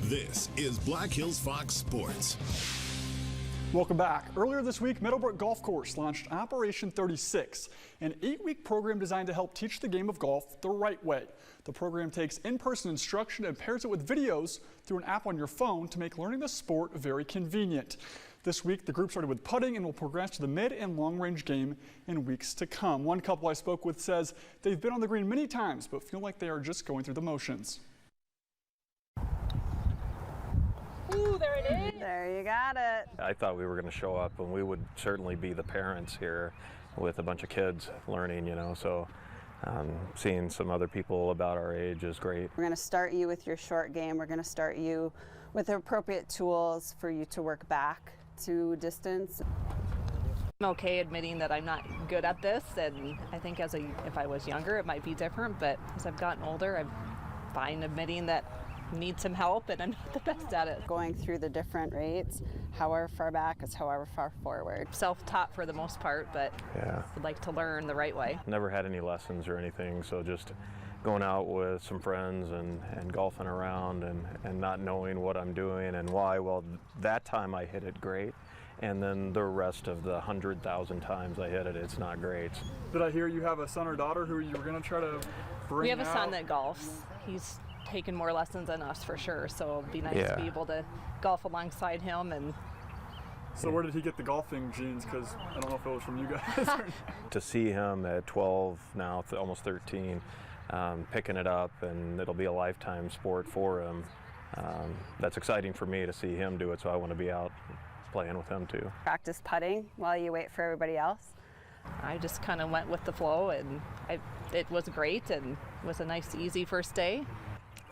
This is Black Hills Fox Sports. Welcome back. Earlier this week, Meadowbrook Golf Course launched Operation 36, an 8-week program designed to help teach the game of golf the right way. The program takes in-person instruction and pairs it with videos through an app on your phone to make learning the sport very convenient. This week, the group started with putting and will progress to the mid and long range game in weeks to come. One couple I spoke with says they've been on the green many times, but feel like they are just going through the motions. Ooh, there it is. There you got it. I thought we were going to show up and we would certainly be the parents here with a bunch of kids learning, so seeing some other people about our age is great. We're going to start you with your short game. We're going to start you with the appropriate tools for you to work back to distance. I'm okay admitting that I'm not good at this, and I think if I was younger it might be different, but as I've gotten older I'm fine admitting that I need some help and I'm not the best at it. Going through the different rates, however far back is however far forward. Self-taught for the most part, but yeah, would like to learn the right way. Never had any lessons or anything, so just going out with some friends and golfing around and not knowing what I'm doing and why. Well, that time I hit it great, and then the rest of the 100,000 times I hit it, it's not great. Did I hear you have a son or daughter who you were going to try to bring We have a out? son that golfs. He's taken more lessons than us for sure, so it'd be nice to be able to golf alongside him. And so where did he get the golfing genes? Because I don't know if it was from you guys. To see him at 12 now, almost 13, picking it up, and it'll be a lifetime sport for him. That's exciting for me to see him do it, so I want to be out playing with him too. Practice putting while you wait for everybody else. I just kind of went with the flow, and it was great and was a nice easy first day.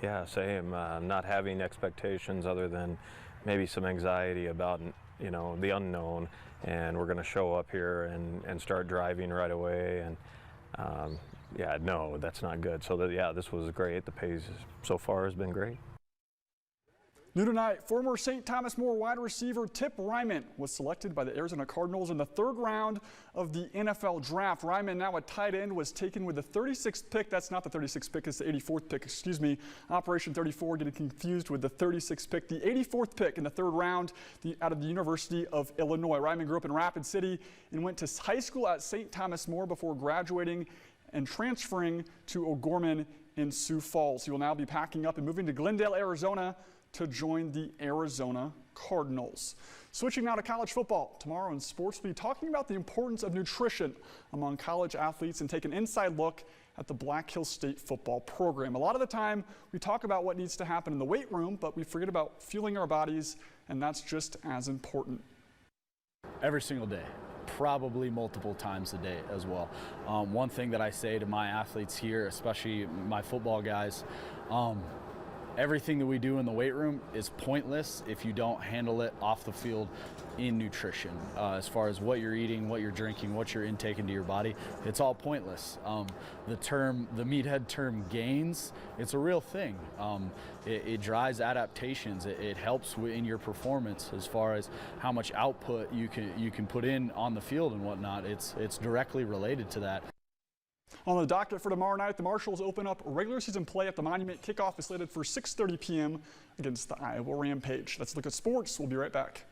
Yeah, same. Not having expectations other than maybe some anxiety about the unknown, and we're going to show up here and start driving right away, and yeah, no, that's not good. So this was great. The pace so far has been great. New tonight, former St. Thomas More wide receiver Tip Ryman was selected by the Arizona Cardinals in the 3rd round of the NFL draft. Ryman, now a tight end, was taken with the 36th pick. That's not the 36th pick, it's the 84th pick, excuse me. Operation 34 getting confused with the 36th pick. The 84th pick in the 3rd round out of the University of Illinois. Ryman grew up in Rapid City and went to high school at St. Thomas More before graduating and transferring to O'Gorman in Sioux Falls. He will now be packing up and moving to Glendale, Arizona to join the Arizona Cardinals. Switching now to college football. Tomorrow in sports, we'll be talking about the importance of nutrition among college athletes and take an inside look at the Black Hills State football program. A lot of the time, we talk about what needs to happen in the weight room, but we forget about fueling our bodies, and that's just as important. Every single day, probably multiple times a day as well. One thing that I say to my athletes here, especially my football guys, everything that we do in the weight room is pointless if you don't handle it off the field in nutrition. As far as what you're eating, what you're drinking, what you're intaking to your body, it's all pointless. The meathead term gains, it's a real thing. It drives adaptations. It helps in your performance as far as how much output you can put in on the field and whatnot. It's directly related to that. On the docket for tomorrow night, the Marshals open up regular season play at the Monument. Kickoff is slated for 6:30 p.m. against the Iowa Rampage. That's a look at sports. We'll be right back.